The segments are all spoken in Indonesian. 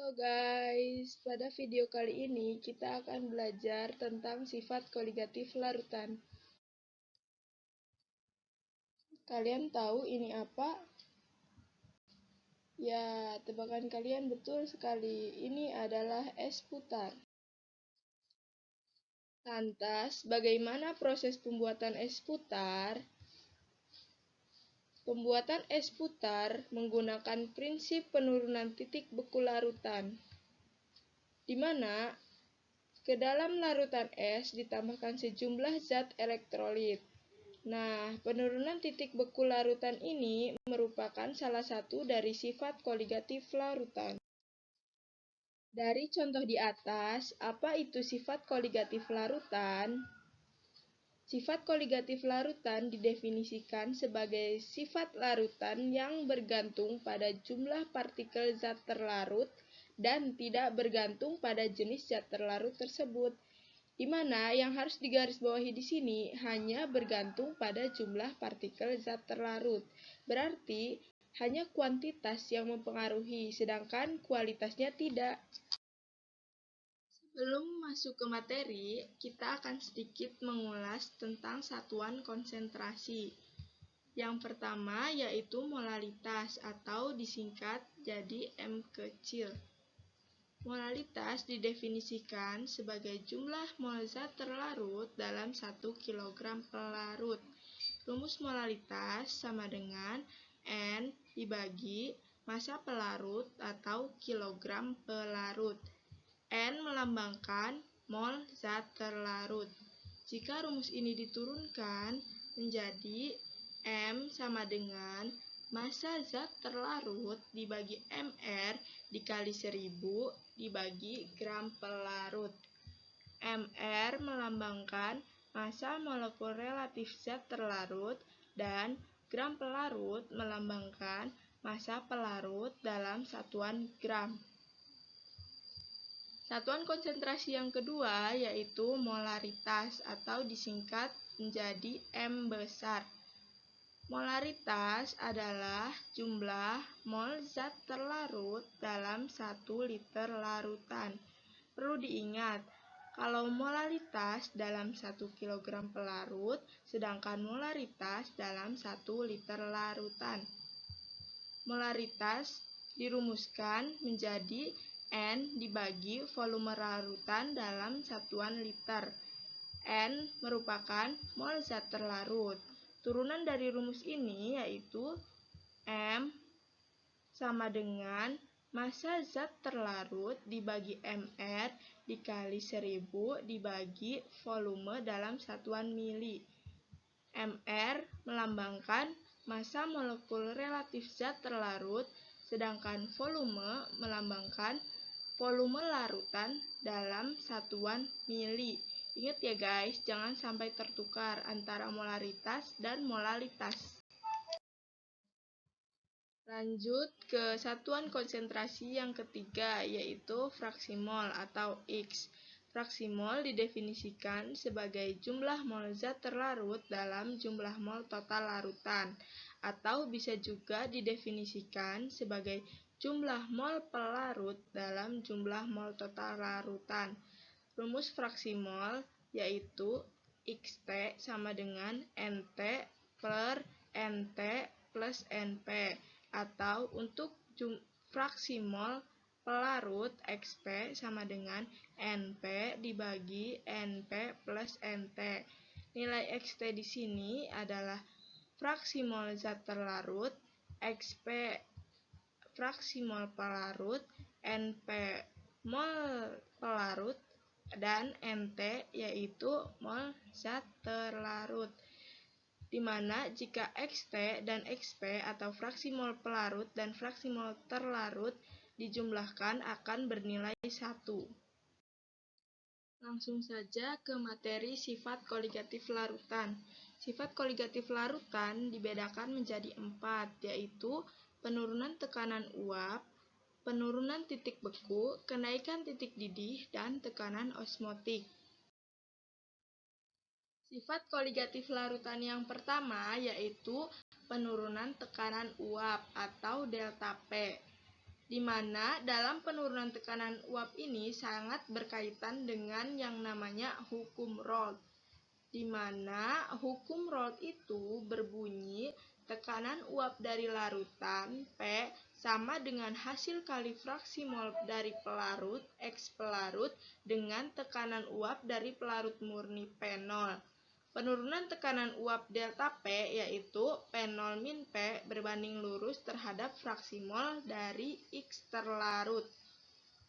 Halo guys, pada video kali ini kita akan belajar tentang sifat koligatif larutan. Kalian tahu ini apa? Ya, tebakan kalian betul sekali. Ini adalah es putar. Lantas, bagaimana proses pembuatan es putar? Pembuatan es putar menggunakan prinsip penurunan titik beku larutan, di mana ke dalam larutan es ditambahkan sejumlah zat elektrolit. Nah, penurunan titik beku larutan ini merupakan salah satu dari sifat koligatif larutan. Dari contoh di atas, apa itu sifat koligatif larutan? Sifat koligatif larutan didefinisikan sebagai sifat larutan yang bergantung pada jumlah partikel zat terlarut dan tidak bergantung pada jenis zat terlarut tersebut, di mana yang harus digarisbawahi di sini hanya bergantung pada jumlah partikel zat terlarut. Berarti hanya kuantitas yang mempengaruhi, sedangkan kualitasnya tidak. Sebelum masuk ke materi, kita akan sedikit mengulas tentang satuan konsentrasi. Yang pertama yaitu molalitas atau disingkat jadi M kecil. Molalitas didefinisikan sebagai jumlah mol zat terlarut dalam 1 kg pelarut. Rumus molalitas sama dengan N dibagi massa pelarut atau kilogram pelarut. N melambangkan mol zat terlarut. Jika rumus ini diturunkan menjadi M sama dengan massa zat terlarut dibagi Mr dikali 1000 dibagi gram pelarut. Mr melambangkan massa molekul relatif zat terlarut dan gram pelarut melambangkan massa pelarut dalam satuan gram. Satuan konsentrasi yang kedua yaitu molaritas atau disingkat menjadi M besar. Molaritas adalah jumlah mol zat terlarut dalam 1 liter larutan. Perlu diingat, kalau molaritas dalam 1 kg pelarut, sedangkan molaritas dalam 1 liter larutan. Molaritas dirumuskan menjadi N dibagi volume larutan dalam satuan liter. N merupakan mol zat terlarut. Turunan dari rumus ini yaitu M sama dengan massa zat terlarut dibagi Mr dikali 1000 dibagi volume dalam satuan mili. Mr melambangkan massa molekul relatif zat terlarut, sedangkan volume melambangkan volume larutan dalam satuan mili. Ingat ya guys, jangan sampai tertukar antara molaritas dan molalitas. Lanjut ke satuan konsentrasi yang ketiga, yaitu fraksi mol atau X. Fraksi mol didefinisikan sebagai jumlah mol zat terlarut dalam jumlah mol total larutan, atau bisa juga didefinisikan sebagai jumlah mol pelarut dalam jumlah mol total larutan. Rumus fraksi mol yaitu Xt sama dengan Nt per Nt plus Np, atau untuk fraksi mol pelarut Xp sama dengan Np dibagi Np plus Nt. Nilai Xt di sini adalah fraksi mol zat terlarut, Xp fraksi mol pelarut, Np mol pelarut, dan Nt yaitu mol zat terlarut. Di mana jika Xt dan Xp atau fraksi mol pelarut dan fraksi mol terlarut dijumlahkan akan bernilai 1. Langsung saja ke materi sifat koligatif larutan. Sifat koligatif larutan dibedakan menjadi 4, yaitu penurunan tekanan uap, penurunan titik beku, kenaikan titik didih, dan tekanan osmotik. Sifat koligatif larutan yang pertama yaitu penurunan tekanan uap atau delta P. di mana dalam penurunan tekanan uap ini sangat berkaitan dengan yang namanya hukum Raoult, di mana hukum Raoult itu berbunyi tekanan uap dari larutan P sama dengan hasil kali fraksi mol dari pelarut X pelarut dengan tekanan uap dari pelarut murni P0. Penurunan tekanan uap delta P yaitu P0 min P berbanding lurus terhadap fraksi mol dari X terlarut.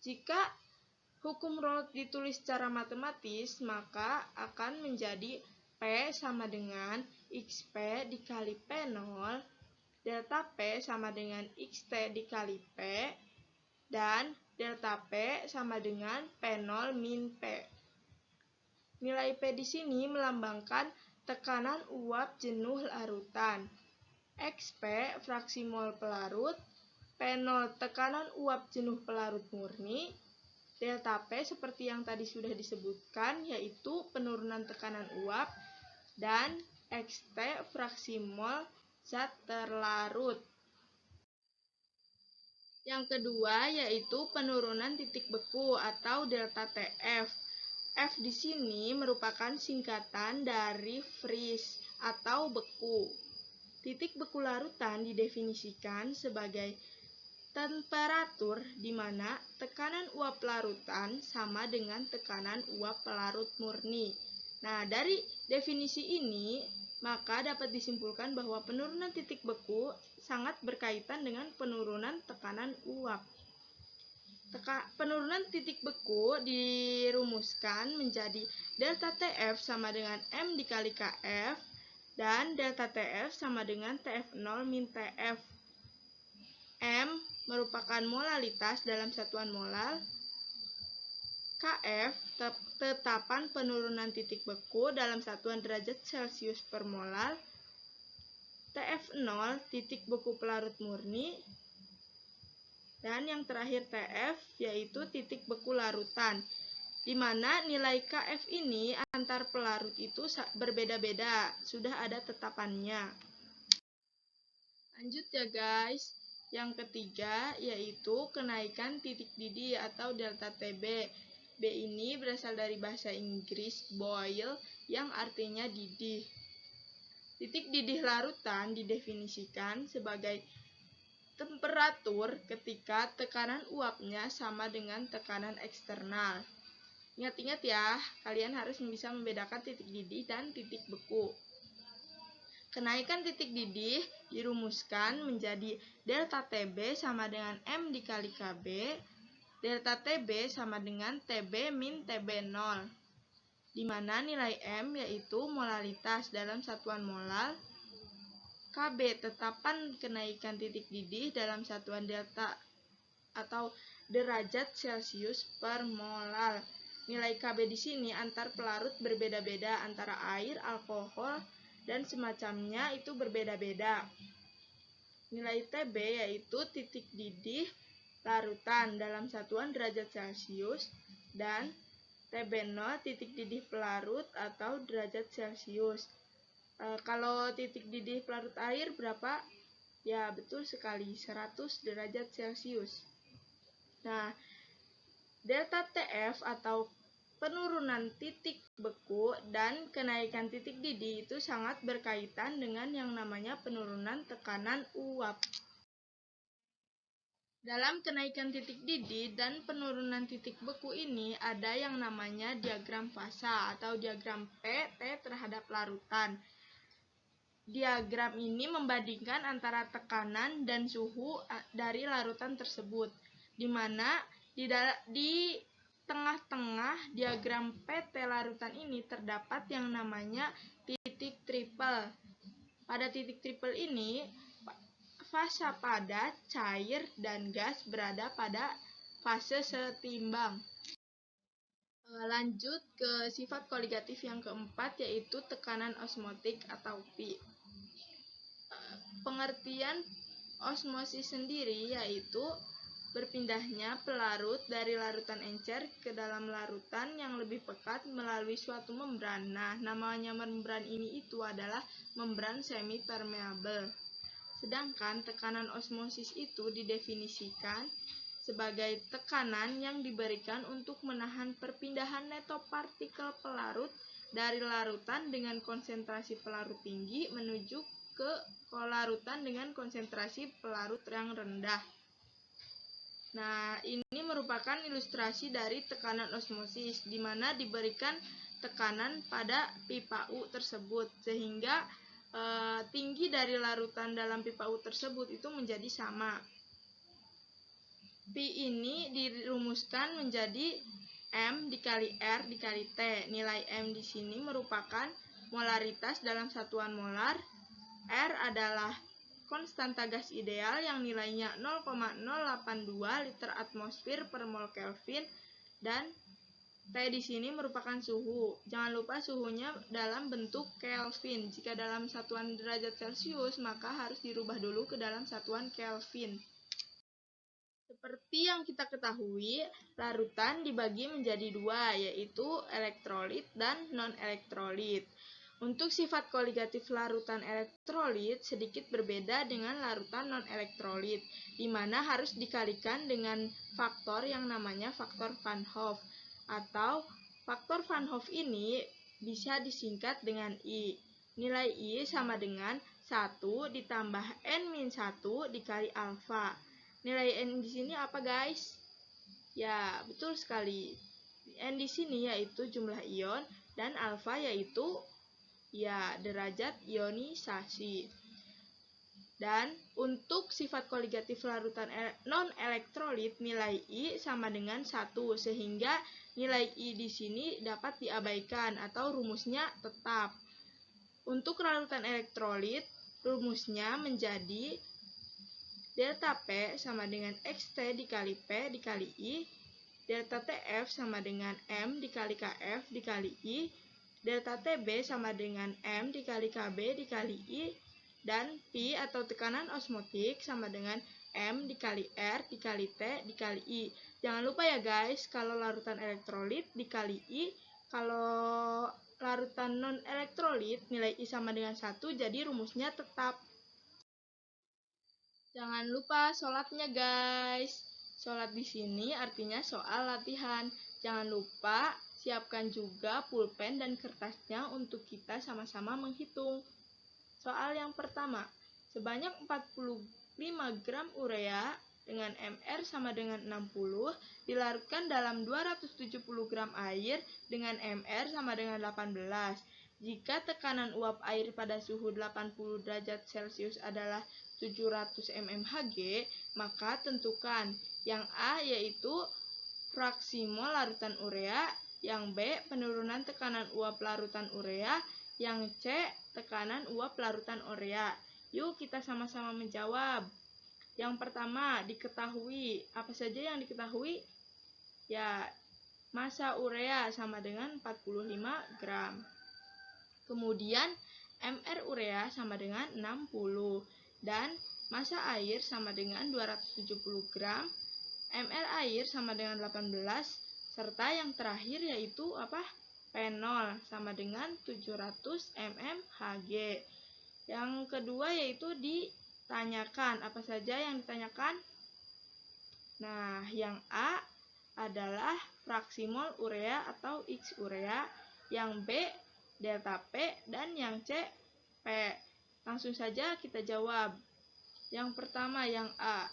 Jika hukum Raoult ditulis secara matematis, maka akan menjadi P sama dengan XP dikali P0, delta P sama dengan XT dikali P, dan delta P sama dengan P0 min P. Nilai P di sini melambangkan tekanan uap jenuh larutan. XP fraksi mol pelarut, P0 tekanan uap jenuh pelarut murni, delta P seperti yang tadi sudah disebutkan yaitu penurunan tekanan uap, dan XT fraksi mol zat terlarut. Yang kedua yaitu penurunan titik beku atau delta TF. F di sini merupakan singkatan dari freeze atau beku. Titik beku larutan didefinisikan sebagai temperatur di mana tekanan uap larutan sama dengan tekanan uap pelarut murni. Nah, dari definisi ini, maka dapat disimpulkan bahwa penurunan titik beku sangat berkaitan dengan penurunan tekanan uap. Penurunan titik beku dirumuskan menjadi delta TF sama dengan M dikali KF, dan delta TF sama dengan TF0 min TF. M merupakan molalitas dalam satuan molar, KF tetapan penurunan titik beku dalam satuan derajat Celcius per molar, TF0 titik beku pelarut murni, dan yang terakhir TF yaitu titik beku larutan, di mana nilai KF ini antar pelarut itu berbeda-beda, sudah ada tetapannya. Lanjut ya guys. Yang ketiga yaitu kenaikan titik didih atau delta TB. B ini berasal dari bahasa Inggris boil yang artinya didih. Titik didih larutan didefinisikan sebagai temperatur ketika tekanan uapnya sama dengan tekanan eksternal. Ingat-ingat ya, kalian harus bisa membedakan titik didih dan titik beku. Kenaikan titik didih dirumuskan menjadi delta TB sama dengan M dikali KB, delta TB sama dengan TB min TB0, di mana nilai M yaitu molalitas dalam satuan molar, KB tetapan kenaikan titik didih dalam satuan delta atau derajat Celcius per molar. Nilai KB di sini antar pelarut berbeda-beda, antara air, alkohol, dan semacamnya itu berbeda-beda. Nilai TB yaitu titik didih larutan dalam satuan derajat Celcius, dan TB0 titik didih pelarut atau derajat Celcius. Kalau titik didih pelarut air berapa? Ya, betul sekali, 100 derajat Celcius. Nah, delta TF atau penurunan titik beku dan kenaikan titik didih itu sangat berkaitan dengan yang namanya penurunan tekanan uap. Dalam kenaikan titik didih dan penurunan titik beku ini ada yang namanya diagram fasa atau diagram PT terhadap larutan. Diagram ini membandingkan antara tekanan dan suhu dari larutan tersebut, di mana di tengah-tengah diagram PT larutan ini terdapat yang namanya titik triple. Pada titik triple ini, fasa padat, cair, dan gas berada pada fase setimbang. Lanjut ke sifat koligatif yang keempat, yaitu tekanan osmotik atau P. Pengertian osmosis sendiri yaitu berpindahnya pelarut dari larutan encer ke dalam larutan yang lebih pekat melalui suatu membran. Nah, namanya membran ini itu adalah membran semi permeable. Sedangkan tekanan osmosis itu didefinisikan sebagai tekanan yang diberikan untuk menahan perpindahan neto partikel pelarut dari larutan dengan konsentrasi pelarut tinggi menuju ke larutan dengan konsentrasi pelarut yang rendah. Nah, ini merupakan ilustrasi dari tekanan osmosis, di mana diberikan tekanan pada pipa U tersebut, sehingga tinggi dari larutan dalam pipa U tersebut itu menjadi sama. P ini dirumuskan menjadi M dikali R dikali T. Nilai M di sini merupakan molaritas dalam satuan molar. R adalah konstanta gas ideal yang nilainya 0,082 liter atmosfer per mol Kelvin, dan T di sini merupakan suhu. Jangan lupa suhunya dalam bentuk Kelvin. Jika dalam satuan derajat Celcius, maka harus dirubah dulu ke dalam satuan Kelvin. Seperti yang kita ketahui, larutan dibagi menjadi dua, yaitu elektrolit dan non-elektrolit. Untuk sifat koligatif larutan elektrolit sedikit berbeda dengan larutan non-elektrolit, di mana harus dikalikan dengan faktor yang namanya faktor Van Hoff. Atau faktor Van Hoff ini bisa disingkat dengan I. Nilai I sama dengan 1 ditambah N-1 dikali alfa. Nilai N di sini apa, guys? Ya, betul sekali. N di sini yaitu jumlah ion dan alfa yaitu derajat ionisasi. Dan untuk sifat koligatif larutan non-elektrolit, nilai I sama dengan 1, sehingga nilai I di sini dapat diabaikan atau rumusnya tetap. Untuk larutan elektrolit, rumusnya menjadi delta P sama dengan XT dikali P dikali I, delta TF sama dengan M dikali KF dikali I, delta TB sama dengan M dikali KB dikali I, dan P atau tekanan osmotik sama dengan M dikali R dikali T dikali I. Jangan lupa ya guys, kalau larutan elektrolit dikali I, kalau larutan non-elektrolit nilai I sama dengan 1, jadi rumusnya tetap. Jangan lupa sholatnya guys. Sholat di sini artinya soal latihan. Jangan lupa siapkan juga pulpen dan kertasnya untuk kita sama-sama menghitung. Soal yang pertama, sebanyak 45 gram urea dengan MR sama dengan 60 dilarutkan dalam 270 gram air dengan MR sama dengan 18. Jika tekanan uap air pada suhu 80 derajat Celcius adalah 700 mmHg, maka tentukan yang A yaitu fraksi mol larutan urea, yang B penurunan tekanan uap larutan urea, yang C tekanan uap larutan urea. Yuk kita sama-sama menjawab. Yang pertama diketahui, apa saja yang diketahui? Ya, massa urea sama dengan 45 gram. Kemudian MR urea sama dengan 60 dan massa air sama dengan 270 gram, MR air sama dengan 18, serta yang terakhir yaitu apa? P0 sama dengan 700 mmHg. Yang kedua yaitu ditanyakan, apa saja yang ditanyakan? Nah, yang A adalah fraksi mol urea atau X urea, yang B delta P, dan yang C P. Langsung saja kita jawab. Yang pertama yang A.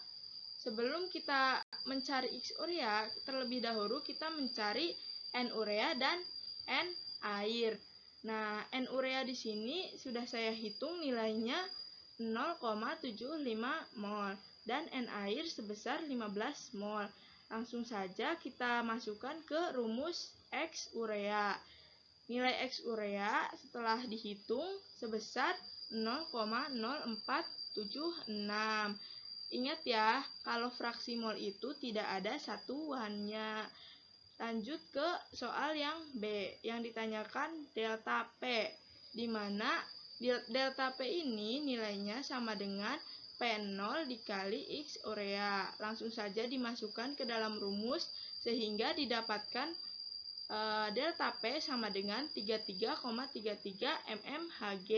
Sebelum kita mencari X urea, terlebih dahulu kita mencari N urea dan N air. Nah, N urea di sini sudah saya hitung nilainya 0,75 mol dan N air sebesar 15 mol. Langsung saja kita masukkan ke rumus X urea. Nilai X urea setelah dihitung sebesar 0,0476. Ingat ya, kalau fraksi mol itu tidak ada satuannya. Lanjut ke soal yang B, yang ditanyakan delta P, di mana delta P ini nilainya sama dengan P0 dikali X urea. Langsung saja dimasukkan ke dalam rumus sehingga didapatkan delta P sama dengan 33,33 mmHg.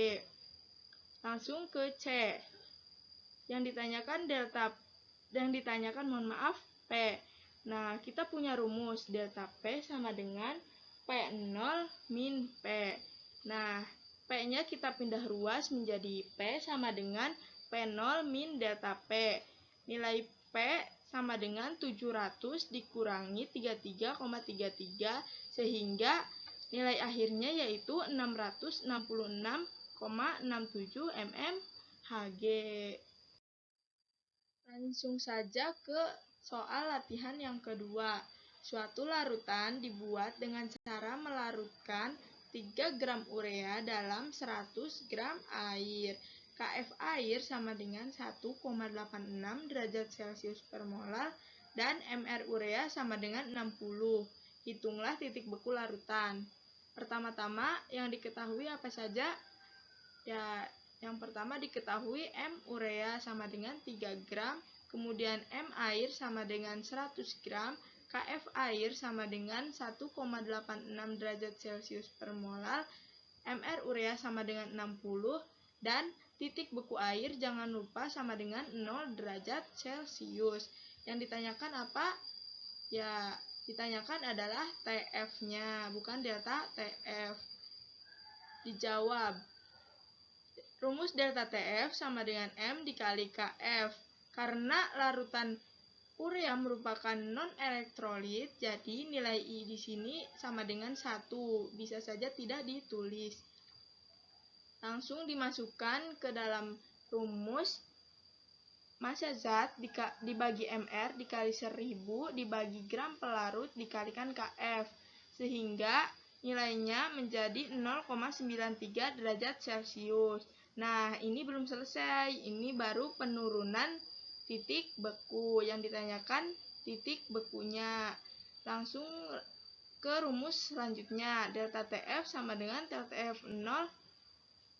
Langsung ke C. Yang ditanyakan mohon maaf P. Nah, kita punya rumus delta P sama dengan P0 min P. Nah, P-nya kita pindah ruas menjadi P sama dengan P0 min delta P. Nilai P sama dengan 700 dikurangi 33,33 sehingga nilai akhirnya yaitu 666,67 mmHg. Langsung saja ke soal latihan yang kedua. Suatu larutan dibuat dengan cara melarutkan 3 gram urea dalam 100 gram air. Kf air sama dengan 1,86 derajat Celcius per molar dan Mr urea sama dengan 60. Hitunglah titik beku larutan. Pertama-tama yang diketahui apa saja? Ya, yang pertama diketahui M urea sama dengan 3 gram, kemudian M air sama dengan 100 gram, Kf air sama dengan 1,86 derajat Celcius per molar, Mr urea sama dengan 60, dan titik beku air jangan lupa sama dengan 0 derajat Celcius. Yang ditanyakan apa? Ya, ditanyakan adalah TF-nya, bukan delta TF. Dijawab. Rumus delta TF sama dengan M dikali KF. Karena larutan urea merupakan non-elektrolit, jadi nilai I di sini sama dengan 1. Bisa saja tidak ditulis. Langsung dimasukkan ke dalam rumus massa zat dibagi Mr dikali 1000 dibagi gram pelarut dikalikan KF. Sehingga nilainya menjadi 0,93 derajat Celcius. Nah, ini belum selesai. Ini baru penurunan titik beku. Yang ditanyakan titik bekunya. Langsung ke rumus selanjutnya. Delta TF sama dengan delta TF0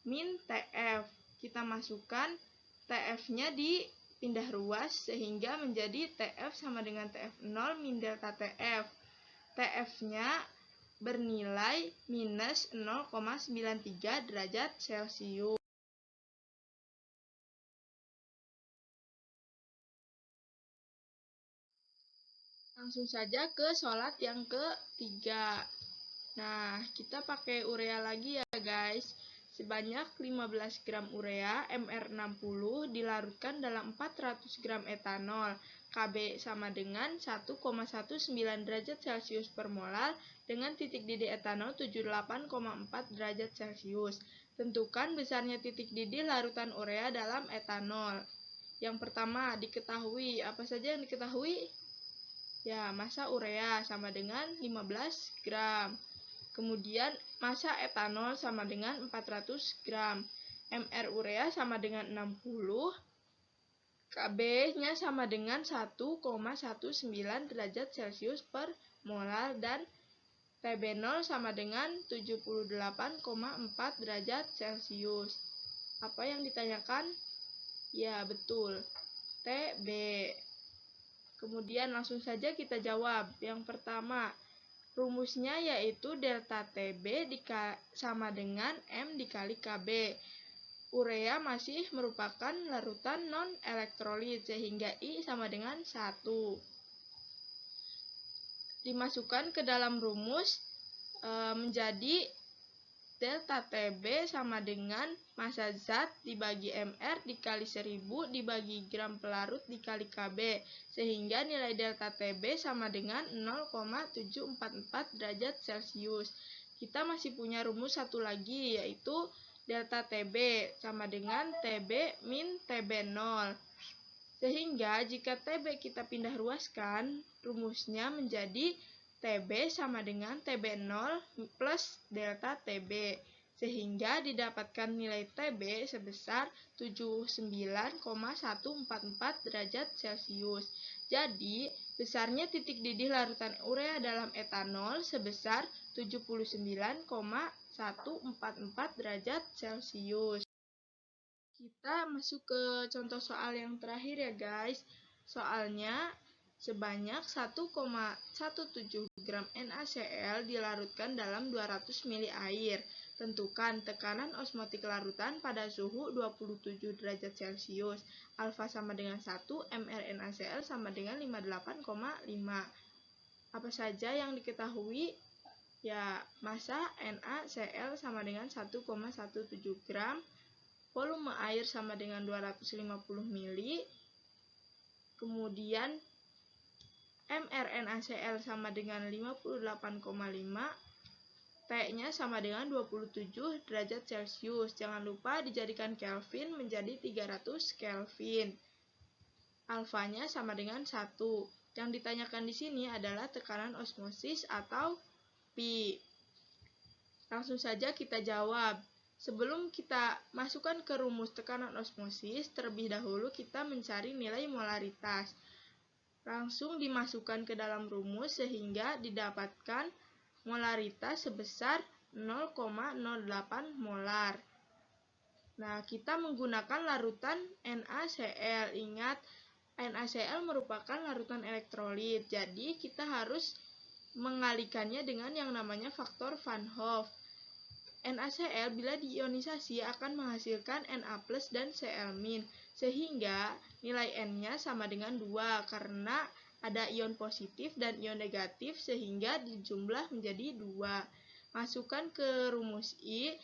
min TF. Kita masukkan TF-nya dipindah ruas sehingga menjadi TF sama dengan TF0 min delta TF. TF-nya bernilai minus 0,93 derajat Celcius. Langsung saja ke solat yang ketiga. Nah, kita pakai urea lagi ya guys. Sebanyak 15 gram urea Mr60 dilarutkan dalam 400 gram etanol. Kb sama dengan 1,19 derajat Celcius per molar dengan titik didih etanol 78,4 derajat Celcius. Tentukan besarnya titik didih larutan urea dalam etanol. Yang pertama diketahui, apa saja yang diketahui? Ya, massa urea sama dengan 15 gram. Kemudian massa etanol sama dengan 400 gram. Mr urea sama dengan 60. Kb-nya sama dengan 1,19 derajat Celcius per molar dan Tb0 sama dengan 78,4 derajat Celcius. Apa yang ditanyakan? Ya, betul. Tb. Kemudian langsung saja kita jawab. Yang pertama, rumusnya yaitu delta Tb sama dengan M dikali Kb. Urea masih merupakan larutan non-elektrolit sehingga I sama dengan 1. Dimasukkan ke dalam rumus menjadi delta Tb sama dengan massa zat dibagi Mr dikali 1000 dibagi gram pelarut dikali Kb. Sehingga nilai delta Tb sama dengan 0,744 derajat Celcius. Kita masih punya rumus satu lagi yaitu delta Tb sama dengan Tb min Tb0. Sehingga jika Tb kita pindah ruaskan, rumusnya menjadi Tb sama dengan Tb0 plus delta Tb. Sehingga didapatkan nilai Tb sebesar 79,144 derajat Celcius. Jadi, besarnya titik didih larutan urea dalam etanol sebesar 79,144 derajat Celcius. Kita masuk ke contoh soal yang terakhir ya guys. Soalnya, sebanyak 1,17 gram NaCl dilarutkan dalam 200 ml air. Tentukan tekanan osmotik larutan pada suhu 27 derajat Celcius. Alfa sama dengan 1, mR NaCl sama dengan 58,5. Apa saja yang diketahui? Ya, massa NaCl sama dengan 1,17 gram, volume air sama dengan 250 ml, kemudian mRNaCl sama dengan 58,5, T-nya sama dengan 27 derajat Celcius. Jangan lupa dijadikan Kelvin menjadi 300 Kelvin. Alfanya sama dengan 1. Yang ditanyakan di sini adalah tekanan osmosis atau Pi. Langsung saja kita jawab. Sebelum kita masukkan ke rumus tekanan osmosis, terlebih dahulu kita mencari nilai molaritas. Langsung dimasukkan ke dalam rumus sehingga didapatkan molaritas sebesar 0,08 molar. Nah, kita menggunakan larutan NaCl. Ingat, NaCl merupakan larutan elektrolit. Jadi, kita harus mengalikannya dengan yang namanya faktor Van Hoff. NaCl bila diionisasi akan menghasilkan Na+ dan Cl-, sehingga nilai N-nya sama dengan 2 karena ada ion positif dan ion negatif sehingga dijumlah menjadi 2. Masukkan ke rumus I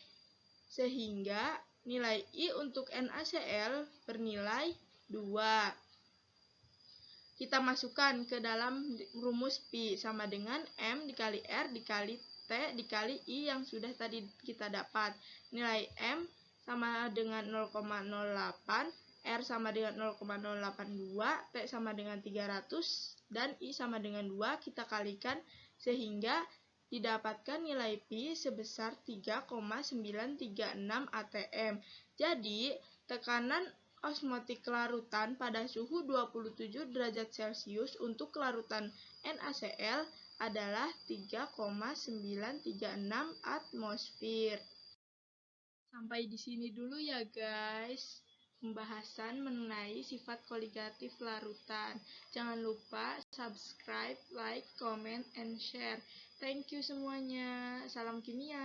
sehingga nilai I untuk NaCl bernilai 2. Kita masukkan ke dalam rumus Pi sama dengan M dikali R dikali T dikali I yang sudah tadi kita dapat. Nilai M sama dengan 0,08, R sama dengan 0,082, T sama dengan 300, dan I sama dengan 2. Kita kalikan sehingga didapatkan nilai Pi sebesar 3,936 atm. Jadi, tekanan osmotik larutan pada suhu 27 derajat Celcius untuk larutan NaCl adalah 3,936 atmosfer. Sampai di sini dulu ya guys, pembahasan mengenai sifat koligatif larutan. Jangan lupa subscribe, like, comment, and share. Thank you semuanya. Salam kimia.